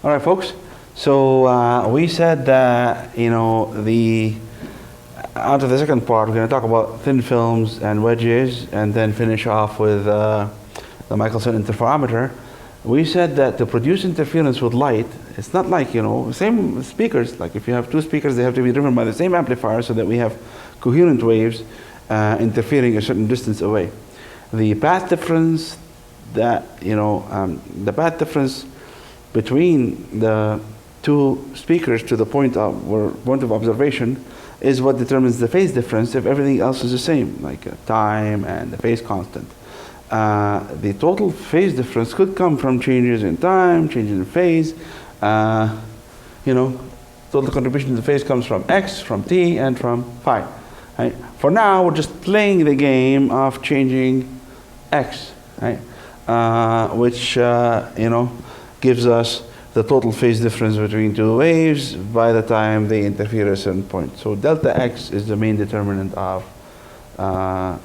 All right, folks. So we said that, onto the second part, we're going to talk about thin films and wedges, and then finish off with the Michelson interferometer. We said that to produce interference with light, it's not like, same speakers. Like if you have two speakers, they have to be driven by the same amplifier so that we have coherent waves interfering a certain distance away. The path difference between the two speakers to the point of observation is what determines the phase difference if everything else is the same, like time and the phase constant. The total phase difference could come from changes in time, changes in phase. Total contribution to the phase comes from x, from t, and from phi. Right? For now, we're just playing the game of changing x, right? Which gives us the total phase difference between two waves by the time they interfere at a certain point. So delta x is the main determinant of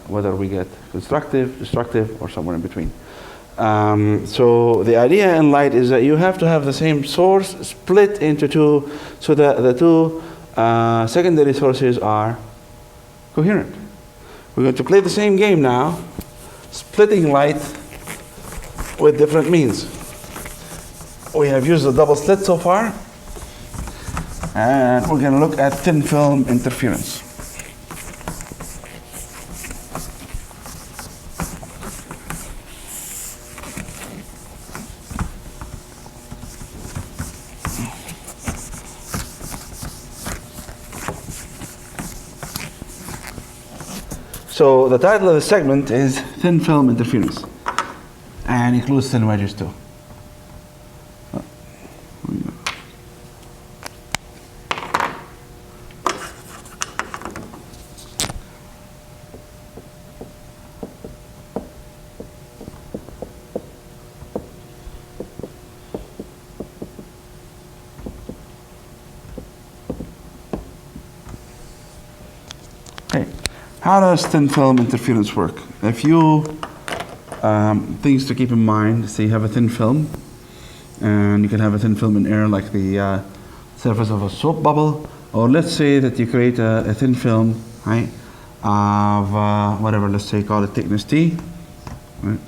whether we get constructive, destructive, or somewhere in between. So the idea in light is that you have to have the same source split into two, so that the two secondary sources are coherent. We're going to play the same game now, splitting light with different means. We have used a double slit so far, and we're going to look at thin film interference. So the title of the segment is Thin Film Interference, and includes thin wedges too. How does thin film interference work? A few things to keep in mind. So you have a thin film, and you can have a thin film in air like the surface of a soap bubble, or let's say that you create a thin film, right, of whatever, let's say call it thickness T, right?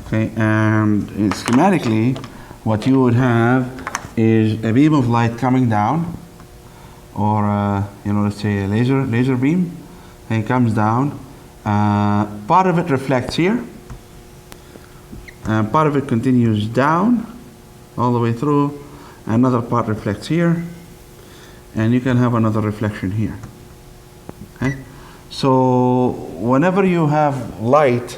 Okay, and schematically, what you would have is a beam of light coming down, or let's say a laser beam. And it comes down. Part of it reflects here, and part of it continues down all the way through. Another part reflects here, and you can have another reflection here. Okay? So whenever you have light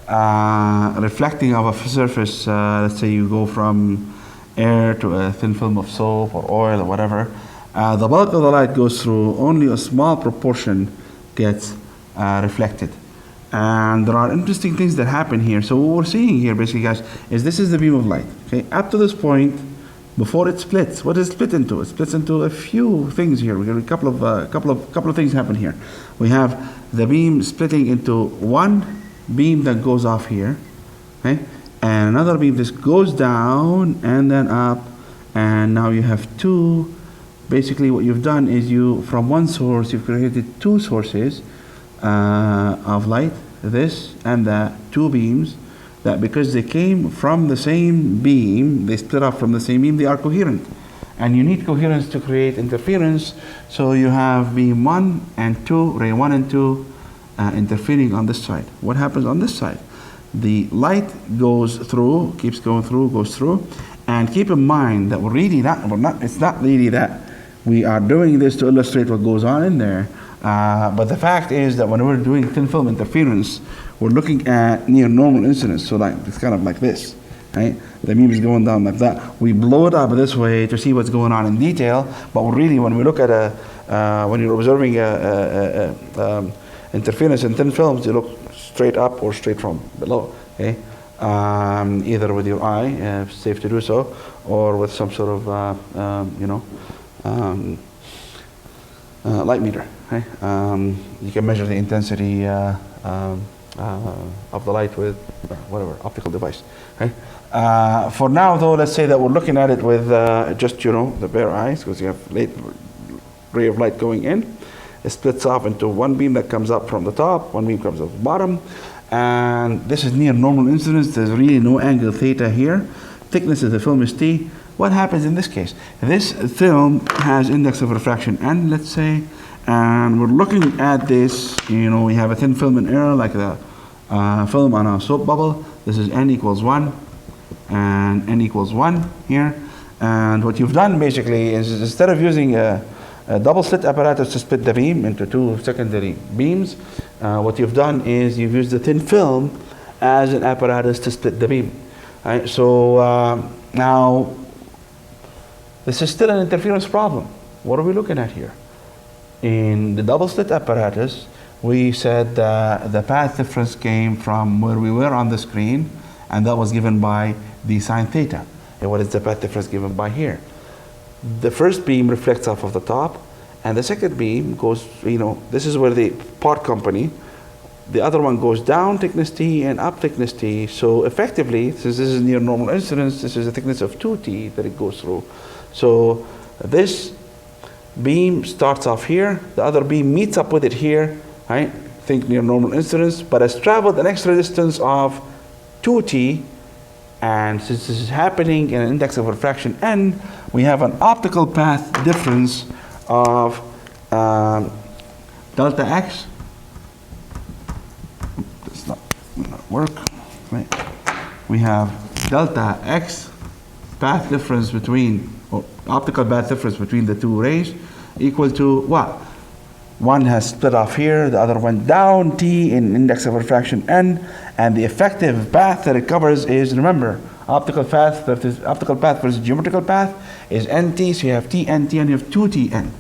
reflecting off a surface, let's say you go from air to a thin film of soap or oil or whatever, the bulk of the light goes through. Only a small proportion gets reflected. And there are interesting things that happen here. So what we're seeing here basically, guys, is this is the beam of light. Okay, up to this point, before it splits, what does it split into? It splits into a few things here. We got a couple of things happen here. We have the beam splitting into one beam that goes off here, okay, and another beam that goes down and then up, and now you have two. Basically what you've done is from one source, you've created two sources of light, this and that, two beams, that because they came from the same beam, they split off from the same beam, they are coherent. And you need coherence to create interference, so you have beam 1 and 2, ray 1 and 2, interfering on this side. What happens on this side? The light goes through, keeps going through, goes through, and keep in mind that it's not really that we are doing this to illustrate what goes on in there, but the fact is that when we're doing thin film interference, we're looking at near normal incidence. So like it's kind of like this, right? The beam is going down like that. We blow it up this way to see what's going on in detail, but really when we look at when you're observing interference in thin films, you look straight up or straight from below. Okay, either with your eye, if it's safe to do so, or with some sort of light meter. Okay? You can measure the intensity of the light with whatever optical device. Okay? For now, though, let's say that we're looking at it with just, the bare eyes, because you have ray of light going in. It splits off into one beam that comes up from the top, one beam comes up the bottom, and this is near normal incidence. There's really no angle theta here. Thickness of the film is T. What happens in this case? This film has index of refraction N, let's say, and we're looking at this, we have a thin film in air, like the film on a soap bubble. This is N equals 1, and N equals 1 here. And what you've done basically is, instead of using a double slit apparatus to split the beam into two secondary beams, what you've done is you've used the thin film as an apparatus to split the beam. Right? So now, this is still an interference problem. What are we looking at here? In the double slit apparatus, we said the path difference came from where we were on the screen, and that was given by the sine theta. And what is the path difference given by here? The first beam reflects off of the top, and the second beam goes, this is where the part company, the other one goes down thickness T and up thickness T. So effectively, since this is near normal incidence, this is a thickness of 2T that it goes through. So this beam starts off here, the other beam meets up with it here, right? Think near normal incidence, but has traveled an extra distance of 2T, and since this is happening in an index of refraction N, we have an optical path difference of delta X. That's not work, right? We have delta X path difference between, or optical path difference between the two rays, equal to what? One has split off here, the other went down T in index of refraction N, and the effective path that it covers is, remember, optical path versus geometrical path is NT, so you have TNT and you have 2TN.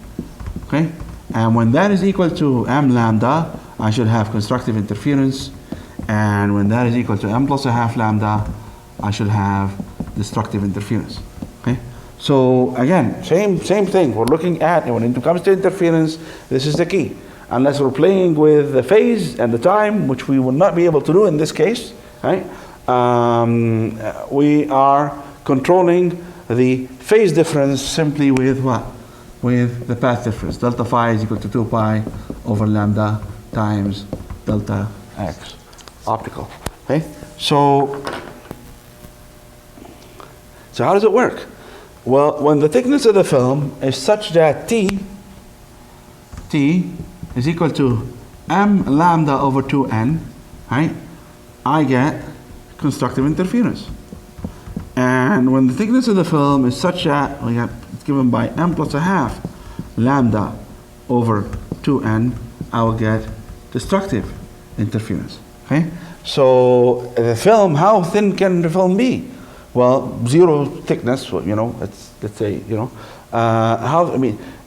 Okay? And when that is equal to M lambda, I should have constructive interference, and when that is equal to M plus a half lambda, I should have destructive interference. Okay? So again, same thing. We're looking at, when it comes to interference, this is the key. Unless we're playing with the phase and the time, which we will not be able to do in this case, right? We are controlling the phase difference simply with what? With the path difference. Delta phi is equal to 2 pi over lambda times delta x optical. Okay? So how does it work? Well, when the thickness of the film is such that T is equal to M lambda over 2N, right? I get constructive interference. And when the thickness of the film is such that it's given by M plus a half lambda over 2N, I will get destructive interference. Okay? So the film, how thin can the film be? Well, zero thickness, let's say,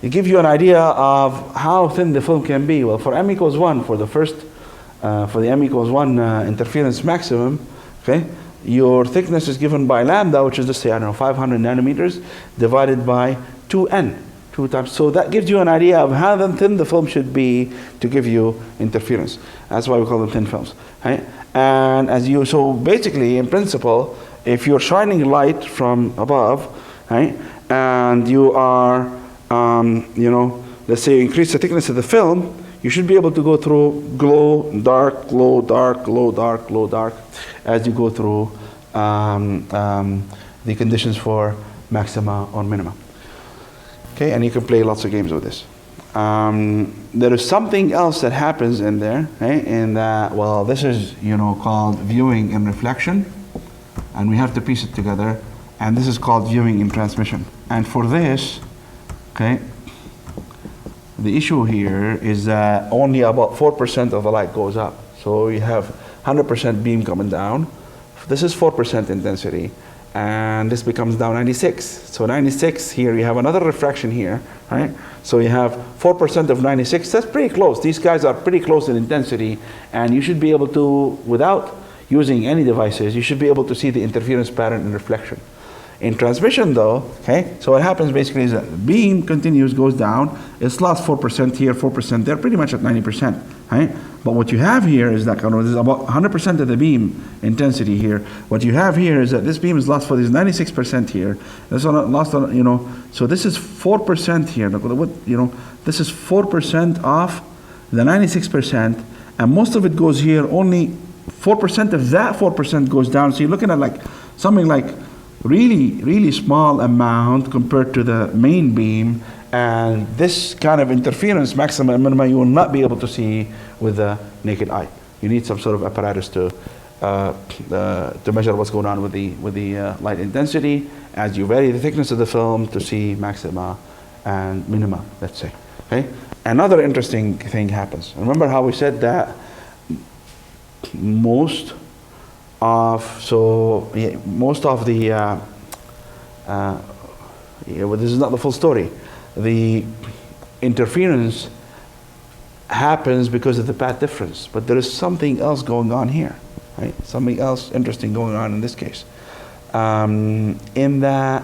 it gives you an idea of how thin the film can be. Well, for M equals 1, for the M equals 1 interference maximum, okay, your thickness is given by lambda, which is, let's say, 500 nanometers, divided by 2N, 2 times. So that gives you an idea of how thin the film should be to give you interference. That's why we call them thin films, right? And so basically, in principle, if you're shining light from above, right, and you are, let's say you increase the thickness of the film, you should be able to go through glow, dark, glow, dark, glow, dark, glow, dark, as you go through the conditions for maxima or minima. Okay, and you can play lots of games with this. There is something else that happens in there, right? In that, well, this is, called viewing and reflection, and we have to piece it together, and this is called viewing and transmission. And for this, okay, the issue here is that only about 4% of the light goes up. So you have 100% beam coming down. This is 4% intensity, and this becomes now 96. So 96 here, you have another refraction here, right? So you have 4% of 96. That's pretty close. These guys are pretty close in intensity, and you should be able to, without using any devices, you should be able to see the interference pattern and reflection. In transmission though, okay, so what happens basically is that beam continues, goes down, it's lost 4% here, 4% there, pretty much at 90%, right? But what you have here is that this is about 100% of the beam intensity here. What you have here is that this beam is lost for this 96% here. This one lost, so this is 4% here. Look what, this is 4% off the 96%, and most of it goes here. Only 4% of that 4% goes down. So you're looking at like something like really small amount compared to the main beam, and this kind of interference, maximum and minimum, you will not be able to see with the naked eye. You need some sort of apparatus to measure what's going on with the light intensity as you vary the thickness of the film to see maxima and minima, let's say. Okay. Another interesting thing happens. Remember how we said that most of the well, this is not the full story. The interference happens because of the path difference, but there is something else going on here, right? Something else interesting going on in this case. In that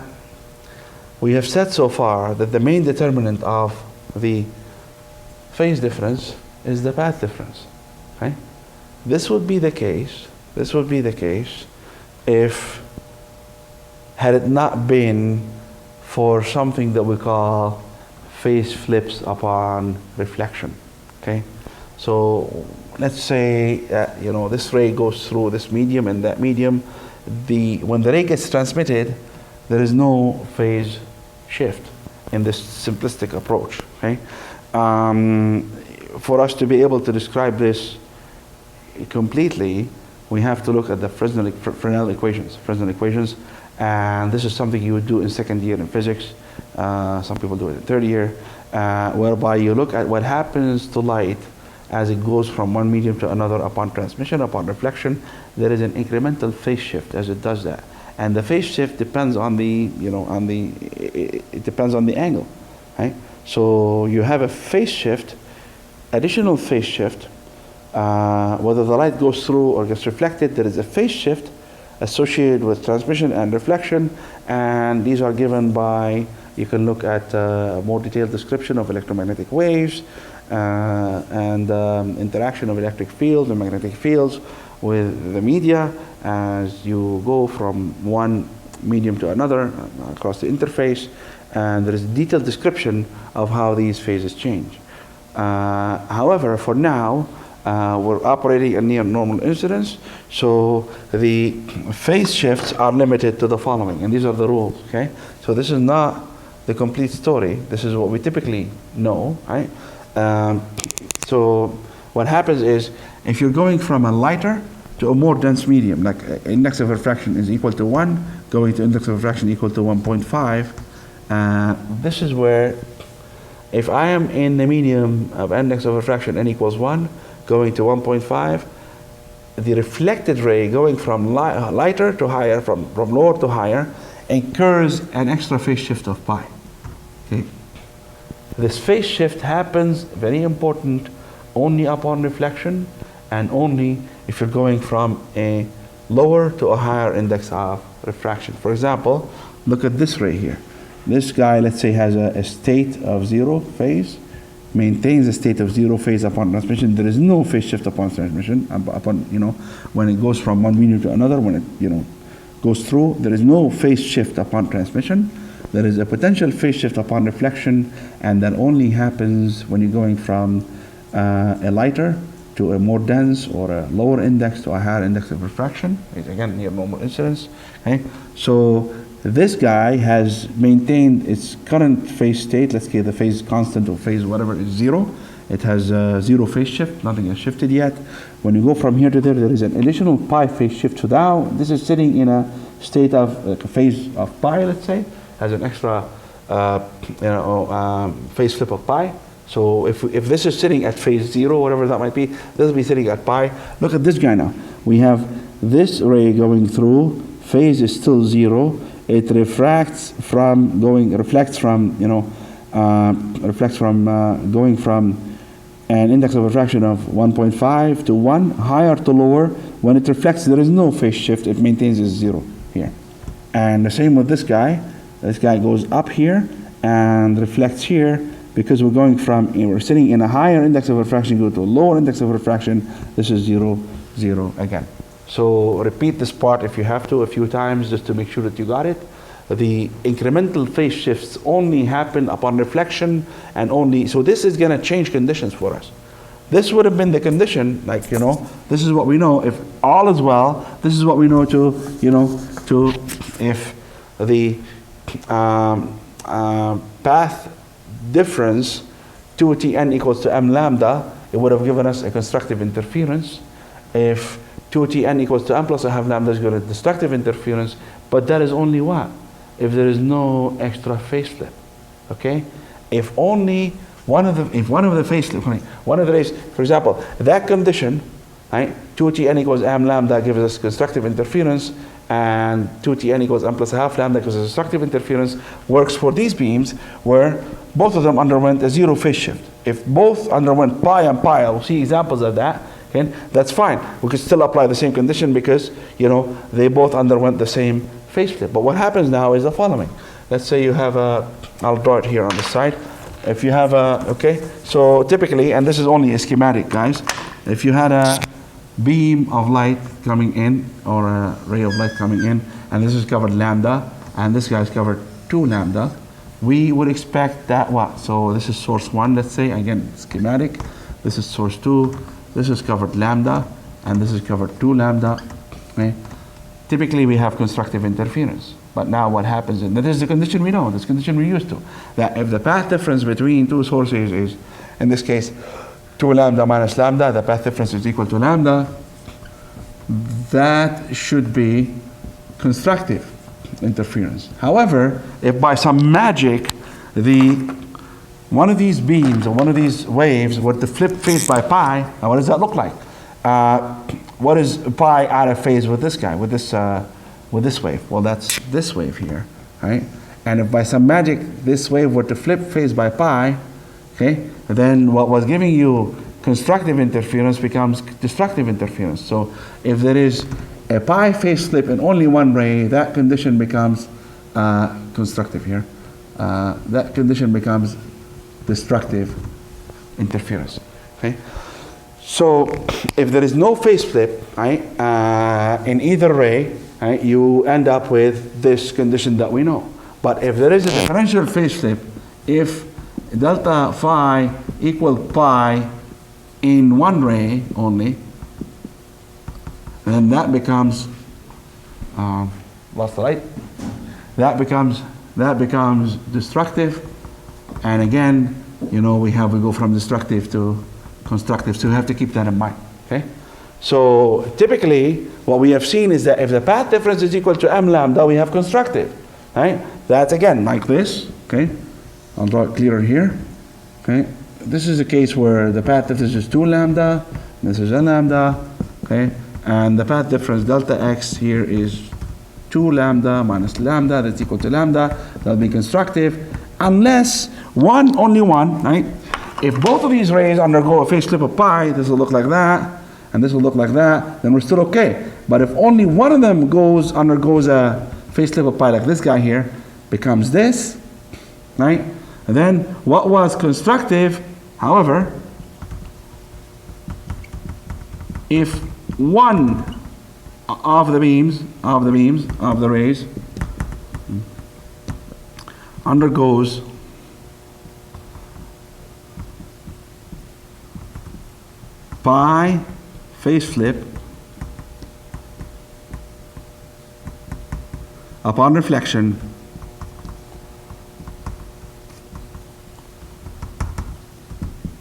we have said so far that the main determinant of the phase difference is the path difference, right? This would be the case if had it not been for something that we call phase flips upon reflection. Okay, so let's say this ray goes through this medium, and that medium, when the ray gets transmitted, there is no phase shift in this simplistic approach. Okay, for us to be able to describe this completely, we have to look at the Fresnel Equations, and this is something you would do in second year in physics. Some people do it in third year, whereby you look at what happens to light as it goes from one medium to another upon transmission, upon reflection. There is an incremental phase shift as it does that, and the phase shift depends on the it depends on the angle, right? So you have a phase shift, additional phase shift. Whether the light goes through or gets reflected, there is a phase shift associated with transmission and reflection, and these are given by, you can look at a more detailed description of electromagnetic waves and interaction of electric fields and magnetic fields with the media as you go from one medium to another across the interface, and there is a detailed description of how these phases change. However, for now, we're operating at near normal incidence, so the phase shifts are limited to the following, and these are the rules. Okay, so this is not the complete story. This is what we typically know, right? So what happens is, if you're going from a lighter to a more dense medium, like index of refraction is equal to 1, going to index of refraction equal to 1.5, this is where, if I am in the medium of index of refraction n equals 1, going to 1.5, the reflected ray going from lighter to higher, from lower to higher, incurs an extra phase shift of pi. Okay. This phase shift happens, very important, only upon reflection, and only if you're going from a lower to a higher index of refraction. For example, look at this ray here. This guy, let's say, has a state of 0 phase, maintains a state of 0 phase upon transmission. There is no phase shift upon transmission. When it goes from one medium to another, when it goes through, there is no phase shift upon transmission. There is a potential phase shift upon reflection, and that only happens when you're going from a lighter to a more dense, or a lower index to a higher index of refraction. It's again near normal incidence. Okay, so this guy has maintained its current phase state. Let's say the phase constant or phase whatever is 0. It has 0 phase shift. Nothing has shifted yet. When you go from here to there, there is an additional pi phase shift. So now this is sitting in a state of like a phase of pi. Let's say has an extra phase flip of pi. So if this is sitting at phase 0, whatever that might be, this will be sitting at pi. Look at this guy now. We have this ray going through. Phase is still 0. It refracts from going from an index of refraction of 1.5 to 1, higher to lower. When it reflects, there is no phase shift. It maintains its 0 here. And the same with this guy. This guy goes up here and reflects here because we're going from, we're sitting in a higher index of refraction, go to a lower index of refraction. This is 0, 0 again. So repeat this part if you have to a few times just to make sure that you got it. The incremental phase shifts only happen upon reflection and only, so this is going to change conditions for us. This would have been the condition, like, you know, this is what we know. If all is well, this is what we know to, you know, to, if the path difference 2Tn equals to m lambda, it would have given us a constructive interference. If 2Tn equals to m plus a half lambda is going to destructive interference, but that is only what? If there is no extra phase slip, okay? If only one of the phase slip, one of the rays, for example, that condition, right? 2Tn equals m lambda gives us constructive interference, and 2Tn equals m plus a half lambda gives us destructive interference, works for these beams where both of them underwent a 0 phase shift. If both underwent pi and pi, we'll see examples of that, okay? That's fine. We could still apply the same condition because, you know, they both underwent the same phase flip. But what happens now is the following. Let's say you have a, I'll draw it here on the side. If you have a, okay, so typically, and this is only a schematic, guys, if you had a beam of light coming in, or a ray of light coming in, and this is covered lambda, and this guy is covered 2 lambda, we would expect that what? So this is source 1, let's say, again, schematic. This is source 2, this is covered lambda, and this is covered 2 lambda, okay? Typically, we have constructive interference. But now what happens, and that is the condition we know, this condition we're used to, that if the path difference between two sources is, in this case, 2 lambda minus lambda, the path difference is equal to lambda, that should be constructive interference. However, if by some magic, one of these beams or one of these waves were to flip phase by pi, now what does that look like? What is pi out of phase with this guy, with this wave? Well, that's this wave here, right? And if by some magic this wave were to flip phase by pi, okay, then what was giving you constructive interference becomes destructive interference. So if there is a pi phase slip in only one ray, that condition becomes constructive here. That condition becomes destructive interference, okay? So if there is no phase flip, right, in either ray, right, you end up with this condition that we know. But if there is a differential phase flip, if delta phi equal pi in one ray only, then that becomes lost the light. That becomes destructive, and again, you know, we go from destructive to constructive, so you have to keep that in mind, okay? So typically, what we have seen is that if the path difference is equal to m lambda, we have constructive, right? That's again like this, okay? I'll draw it clearer here, okay? This is a case where the path difference is 2 lambda, this is n lambda, okay? And the path difference delta x here is 2 lambda minus lambda, that's equal to lambda. That'll be constructive, unless only one, right? If both of these rays undergo a phase slip of pi, this will look like that, and this will look like that, then we're still okay. But if only one of them undergoes a phase slip of pi, like this guy here, becomes this, right? And then what was constructive, however, if one of the rays undergoes pi phase flip upon reflection,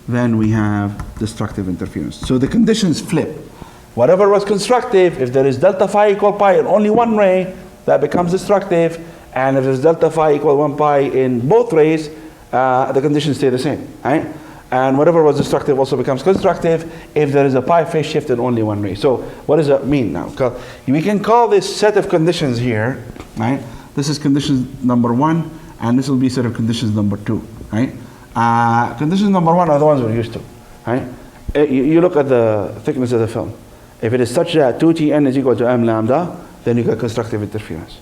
then we have destructive interference. So the conditions flip. Whatever was constructive, if there is delta phi equal pi in only one ray, that becomes destructive. And if there's delta phi equal 1 pi in both rays, the conditions stay the same, right? And whatever was destructive also becomes constructive if there is a pi phase shift in only one ray. So what does that mean now? We can call this set of conditions here, right? This is condition number 1, and this will be set of conditions number 2, right? Condition number 1 are the ones we're used to, right? You look at the thickness of the film. If it is such that 2Tn is equal to m lambda, then you get constructive interference.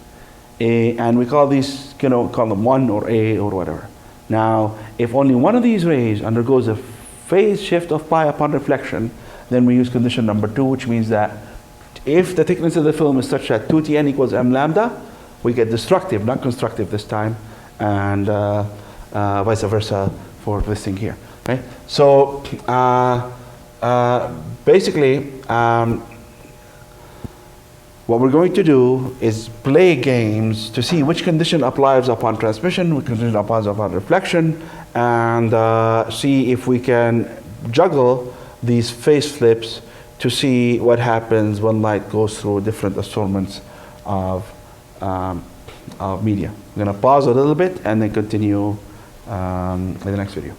and we call these, call them 1 or A or whatever. Now, if only one of these rays undergoes a phase shift of pi upon reflection, then we use condition number 2, which means that if the thickness of the film is such that 2Tn equals m lambda, we get destructive, not constructive this time, and vice versa for this thing here. Okay? So basically, what we're going to do is play games to see which condition applies upon transmission, which condition applies upon reflection, and see if we can juggle these phase flips to see what happens when light goes through different assortments of media. I'm going to pause a little bit and then continue in the next video.